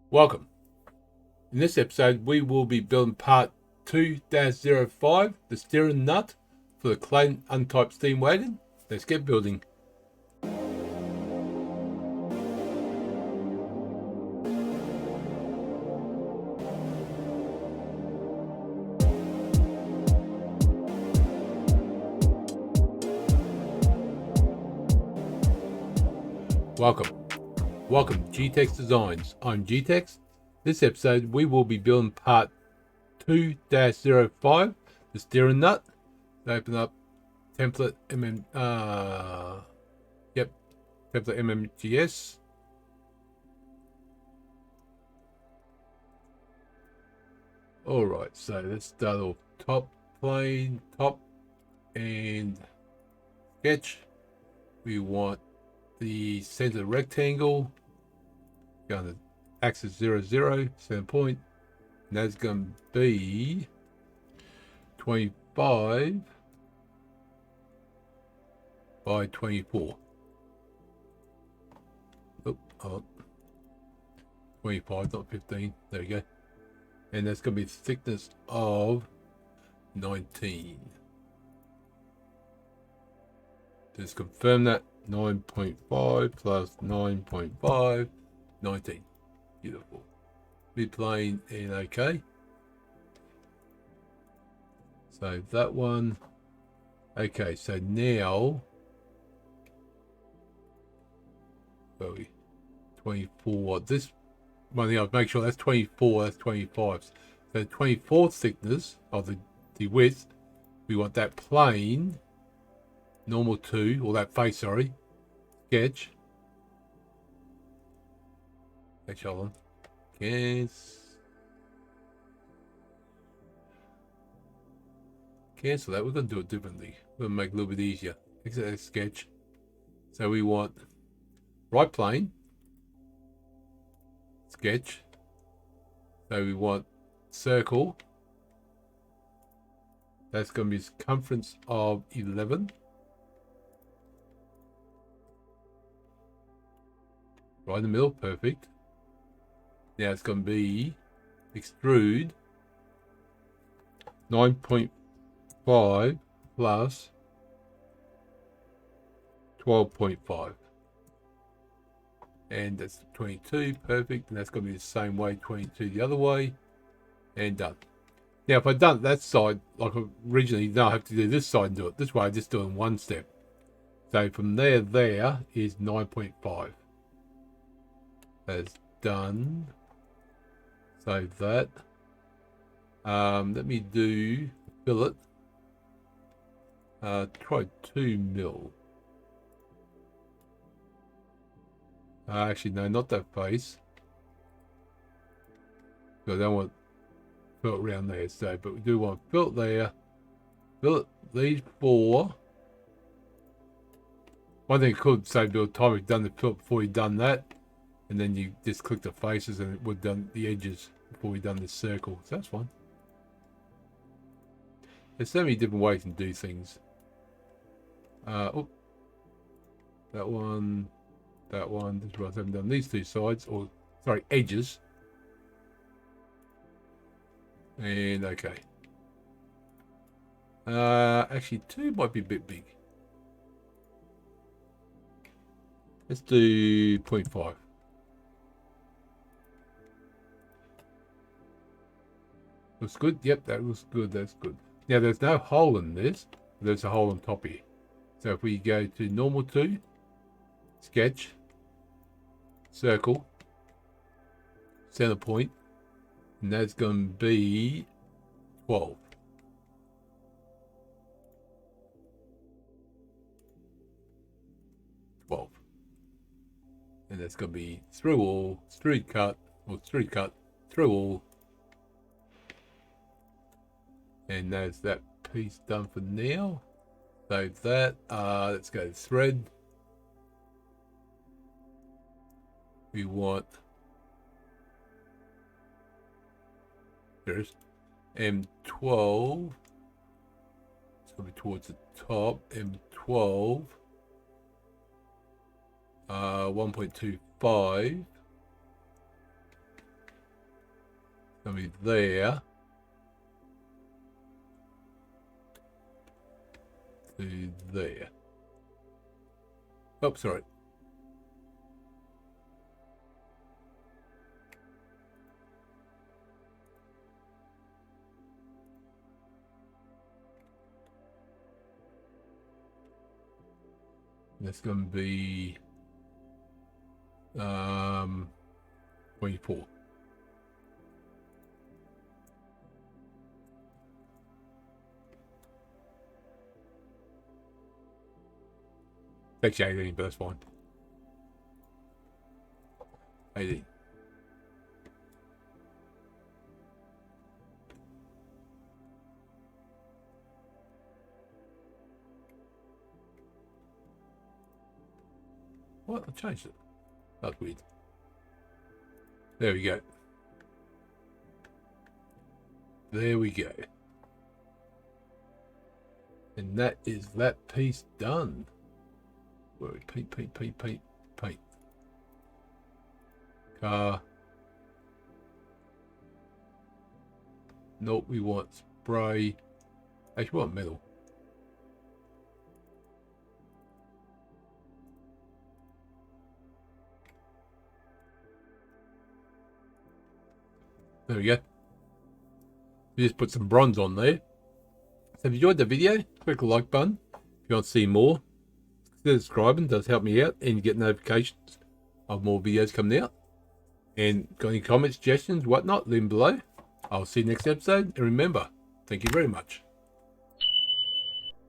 Welcome. In this episode, we will be building part 2-05, the steering nut for the Clayton Undertype steam wagon. Let's get building. Welcome G-Tex Designs. I'm G-Tex. This episode we will be building part 2-05, the steering nut. Open up template template MMGS. Alright, so let's start off top plane, top and sketch. We want the center rectangle, going to axis 0, 0, center point, and that's going to be 25 by 24. Oh, 25, not 15. There we go. And that's going to be the thickness of 19. Just confirm that. 9.5 plus 9.5, 19. Beautiful. Mid-plane and OK. So that one. Okay, so now, where are we? 24. This one thing I'll make sure that's 24, that's 25. So 24 thickness of the width, we want that plane, normal 2, or that face, sorry, sketch. Actually, hold on. Cancel that. We're going to do it differently. We're going to make it a little bit easier. Exit that sketch. So we want right plane, sketch. So we want circle. That's going to be circumference of 11. Right in the middle, perfect. Now it's going to be extrude 9.5 plus 12.5. And that's 22, perfect. And that's going to be the same way, 22 the other way. And done. Now, if I'd done that side, like originally, now I have to do this side and do it. This way, I just do it in one step. So from there is 9.5. That's done. Save that. Let me do fillet. Try 2 mil. Actually, no, not that face. Because I don't want fillet around there. So, but we do want fillet there. Fillet these 4. One thing I could say, build time, we've done the fillet before you've done that. And then you just click the faces and it would done the edges before we done this circle. So that's fine. There's so many different ways to do things. That one. This is right, I haven't done these two sides, or sorry, edges. And okay. Actually 2 might be a bit big. Let's do 0.5. Looks good. Yep, that looks good. That's good. Now, there's no hole in this. There's a hole on top here. So if we go to normal 2, sketch, circle, center point, and that's going to be 12. And that's going to be through all, extrude cut, through all. And there's that piece done for now. Save that. Let's go to thread. We want there's M12. It's going to be towards the top. M12. 1.25. Gonna be there. To there. Oh, sorry. That's going to be 24. Actually 18, but that's fine. 18. What? I changed it. That's weird. There we go. There we go. And that is that piece done. Where we paint. Car. Nope, we want spray. Actually, we want metal. There we go. We just put some bronze on there. So if you enjoyed the video, click the like button. If you want to see more, consider subscribing. It does help me out, and you get notifications of more videos coming out. And got any comments, suggestions, whatnot, leave them below. I'll see you next episode. And remember, thank you very much.